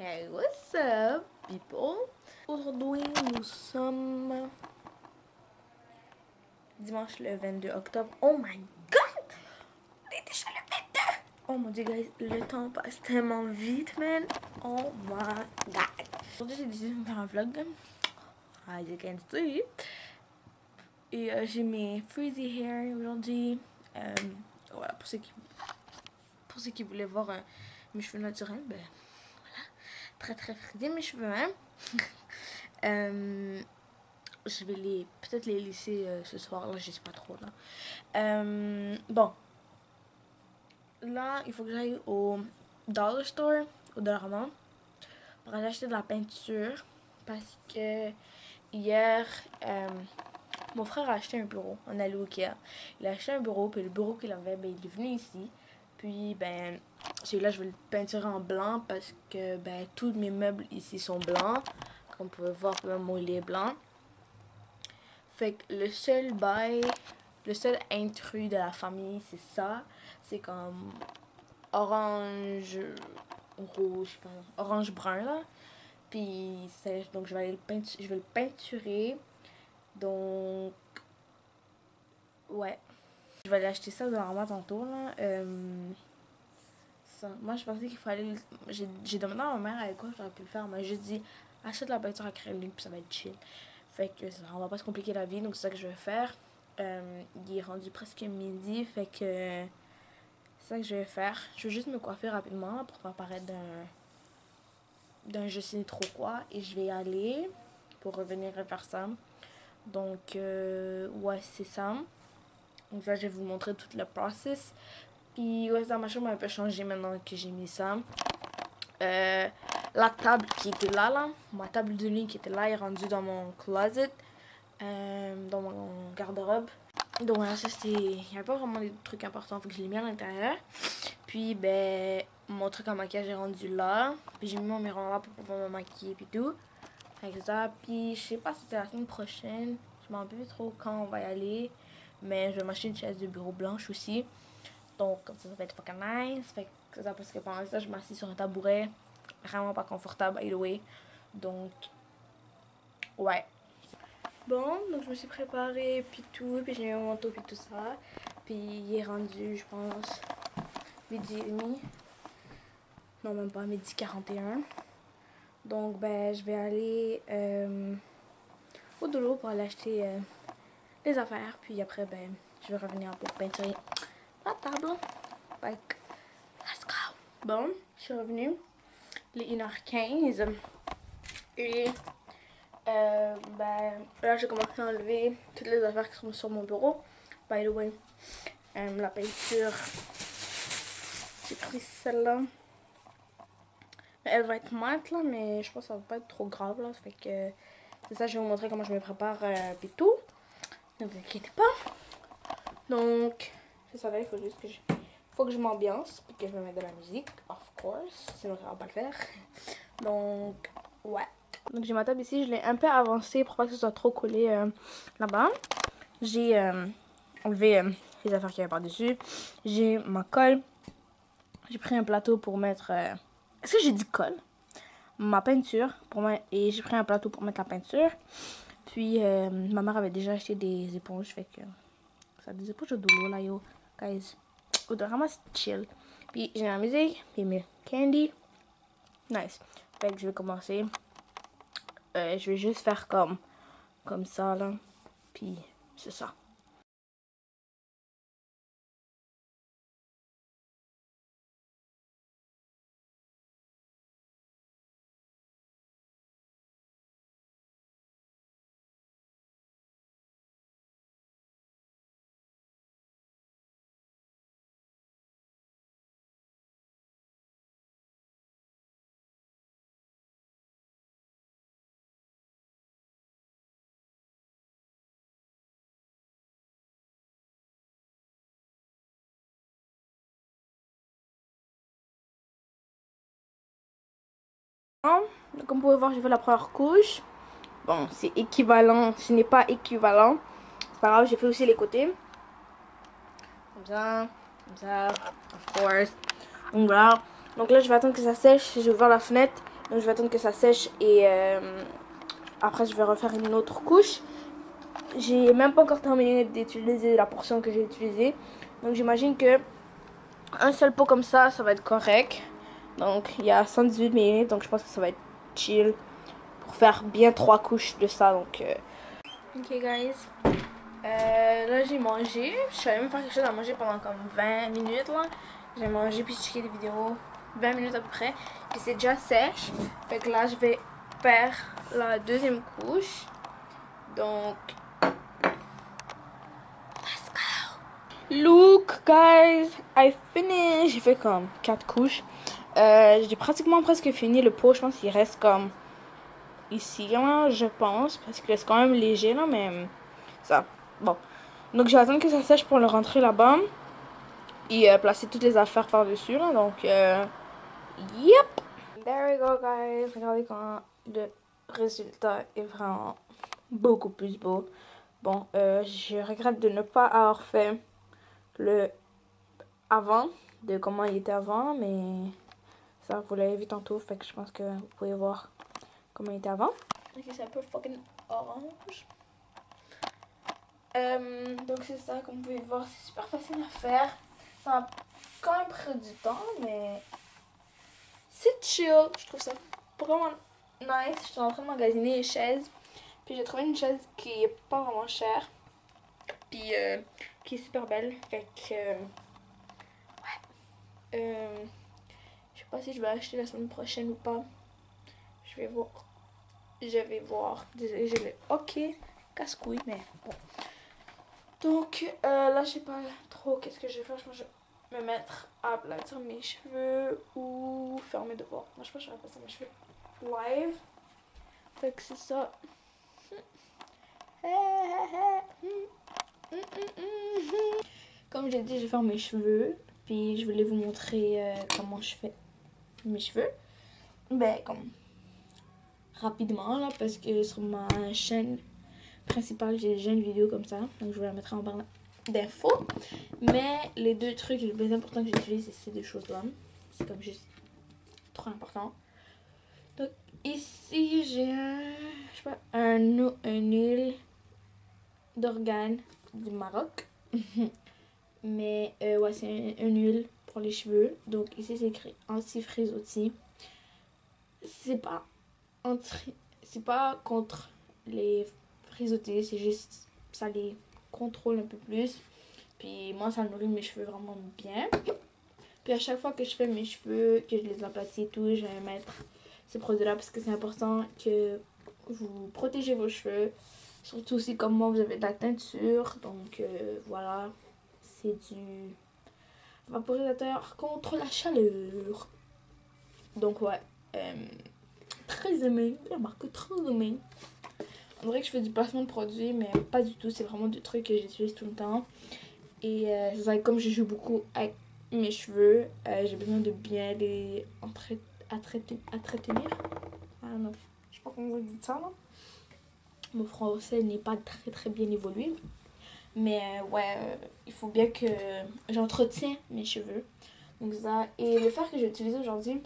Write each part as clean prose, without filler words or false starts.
Hey, what's up, people? Aujourd'hui, nous sommes dimanche le 22 octobre. Oh my god! On est déjà le 22! Oh mon dieu, guys, le temps passe tellement vite, man. Oh my god! Aujourd'hui, j'ai décidé de me faire un vlog. As you can see. Et j'ai mes frizzy hair aujourd'hui. Voilà, pour ceux qui voulaient voir mes cheveux naturels, ben voilà. Très très frisés mes cheveux, hein. Je vais peut-être les laisser ce soir, là, je sais pas trop, là. Bon. Là, il faut que j'aille au Dollar Store, au Dollarama, pour aller acheter de la peinture. Parce que hier, mon frère a acheté un bureau. On est allé au Ikea. Il a acheté un bureau, puis le bureau qu'il avait, ben, il est venu ici. Puis, ben, celui-là, je vais le peinturer en blanc parce que, ben, tous mes meubles ici sont blancs. Comme vous pouvez voir, même mon lit est blanc. Fait que le seul intrus de la famille, c'est ça. C'est comme orange, rouge, orange brun, là. Puis, donc, je vais le peinturer. Donc, ouais. Je vais aller acheter ça dans tantôt, là. Ça. Moi, je pensais qu'il fallait... J'ai demandé à ma mère avec quoi j'aurais pu le faire. Elle m'a juste dit, achète la peinture acrylique, puis ça va être chill. Fait que ça, on va pas se compliquer la vie, donc c'est ça que je vais faire. Il est rendu presque midi, fait que c'est ça que je vais faire. Je vais juste me coiffer rapidement là, pour pas paraître d'un je sais trop quoi. Et je vais y aller pour revenir faire ça. Donc, ouais, c'est ça. Donc là, je vais vous montrer tout le process. Puis, ouais, ça, ma chambre a un peu changé maintenant que j'ai mis ça. La table qui était là, ma table de nuit qui était là est rendue dans mon closet, dans mon garde-robe. Donc voilà, ça c'était... Il n'y a pas vraiment des trucs importants, faut que je les mette à l'intérieur. Puis ben, mon truc en maquillage est rendu là. Puis j'ai mis mon miroir là pour pouvoir me maquiller puis tout. Avec ça, puis je sais pas si c'est la semaine prochaine. Je m'en rappelle plus trop quand on va y aller. Mais je vais m'acheter une chaise de bureau blanche aussi. Donc comme ça va être fucking nice. Fait que c'est ça parce que pendant ça, je m'assis sur un tabouret. Vraiment pas confortable, by the way. Donc, ouais. Bon, donc je me suis préparée, puis tout, puis j'ai mis mon manteau, puis tout ça. Puis il est rendu, je pense, midi et demi. Non, même pas, midi 41. Donc, ben, je vais aller au dodo pour aller acheter les affaires. Puis après, ben, je vais revenir pour peinturer la table. Like, let's go. Bon, je suis revenue. Il est 1h15. Et ben, là, j'ai commencé à enlever toutes les affaires qui sont sur mon bureau. By the way, la peinture, j'ai pris celle-là. Elle va être mate là, mais je pense que ça va pas être trop grave là. Fait que c'est ça, je vais vous montrer comment je me prépare et tout. Ne vous inquiétez pas. Donc, c'est ça là, il faut que je m'ambiance puis que je me mette de la musique, of course. Sinon, ça va pas le faire. Donc, ouais. Donc, j'ai ma table ici, je l'ai un peu avancée pour pas que ce soit trop collé là-bas. J'ai enlevé les affaires qu'il y avait par-dessus. J'ai ma colle. J'ai pris un plateau pour mettre... Est-ce que j'ai dit colle? Ma peinture. Et j'ai pris un plateau pour mettre la peinture. Puis, ma mère avait déjà acheté des éponges. Fait que... Ça a des éponges de l'eau, là, yo. Guys. Au drama, c'est chill. Puis, j'ai la musique. Puis, mes candy. Nice. Fait que je vais commencer. Je vais juste faire comme ça, là. Puis, c'est ça. Donc, comme vous pouvez voir, j'ai fait la première couche. Bon, c'est équivalent. Ce n'est pas équivalent. C'est pas grave, j'ai fait aussi les côtés. Comme ça, of course. Donc voilà. Donc là, je vais attendre que ça sèche. J'ai ouvert la fenêtre. Donc je vais attendre que ça sèche et après je vais refaire une autre couche. J'ai même pas encore terminé d'utiliser la portion que j'ai utilisée. Donc j'imagine que un seul pot comme ça va être correct. Donc il y a 118 ml, donc je pense que ça va être chill pour faire bien 3 couches de ça. Donc ok guys, là j'ai mangé. Je savais même faire quelque chose à manger pendant comme 20 minutes là. J'ai mangé puis checké des vidéos 20 minutes à peu près. Puis c'est déjà sèche. Fait que là je vais faire la deuxième couche. Donc let's go. Look guys, I finished. J'ai fait comme 4 couches. J'ai pratiquement presque fini le pot. Je pense qu'il reste comme ici là, je pense, parce qu'il reste quand même léger là, mais ça, bon. Donc je vais attendre que ça sèche pour le rentrer là-bas et placer toutes les affaires par-dessus là. Donc yep. There we go guys. Regardez quand le résultat est vraiment beaucoup plus beau. Bon, je regrette de ne pas avoir fait le avant, de comment il était avant, mais ça vous l'avez vu tantôt, fait que je pense que vous pouvez voir comment il était avant. Ok, c'est un peu fucking orange. Donc c'est ça, comme vous pouvez voir, c'est super facile à faire. Ça a quand même pris du temps, mais c'est chill. Je trouve ça vraiment nice. Je suis en train de magasiner les chaises. Puis j'ai trouvé une chaise qui est pas vraiment chère. Puis qui est super belle. Fait que je sais pas si je vais acheter la semaine prochaine ou pas. Je vais voir. Je vais voir. Désolée, j'ai le ok casse-couille, mais bon. Donc là, je sais pas trop qu'est-ce que je vais faire. Je pense que je vais me mettre à aplatir mes cheveux ou faire mes devoirs. Moi, je pense que je vais passer mes cheveux live. Fait que c'est ça. Comme j'ai dit, je vais faire mes cheveux. Puis je voulais vous montrer comment je fais mes cheveux. Ben, comme rapidement là, parce que sur ma chaîne principale, j'ai déjà une vidéo comme ça. Donc je vais la mettre en barre d'infos. Mais les deux trucs les plus importants que j'utilise, c'est ces deux choses-là. C'est comme juste trop important. Donc ici, j'ai je sais pas, un huile d'organe du Maroc. Mais ouais, c'est un huile pour les cheveux. Donc ici, c'est écrit anti-frisottis. C'est pas c'est pas contre les frisottis, c'est juste ça les contrôle un peu plus. Puis moi, ça nourrit mes cheveux vraiment bien. Puis à chaque fois que je fais mes cheveux, que je les aplatis et tout, je vais mettre ces produits-là parce que c'est important que vous protégez vos cheveux. Surtout si comme moi, vous avez de la teinture. Donc voilà, c'est du vaporisateur contre la chaleur. Donc ouais, très aimé, la marque très aimé. On dirait que je fais du placement de produits, mais pas du tout. C'est vraiment des trucs que j'utilise tout le temps. Et comme je joue beaucoup avec mes cheveux, j'ai besoin de bien les entretenir. Ah non, je sais pas comment vous dites ça là. Mon français n'est pas très bien évolué. Mais ouais, il faut bien que j'entretiens mes cheveux. Donc ça. Et le fer que j'ai utilisé aujourd'hui,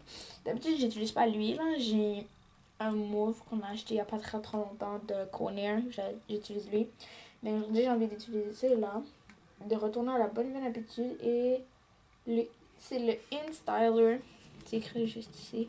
d'habitude j'utilise pas l'huile. J'ai un mauve qu'on a acheté il y a pas très longtemps de Conair. J'utilise lui. Mais aujourd'hui j'ai envie d'utiliser celui-là. De retourner à la bonne habitude. Et c'est le InStyler. C'est écrit juste ici.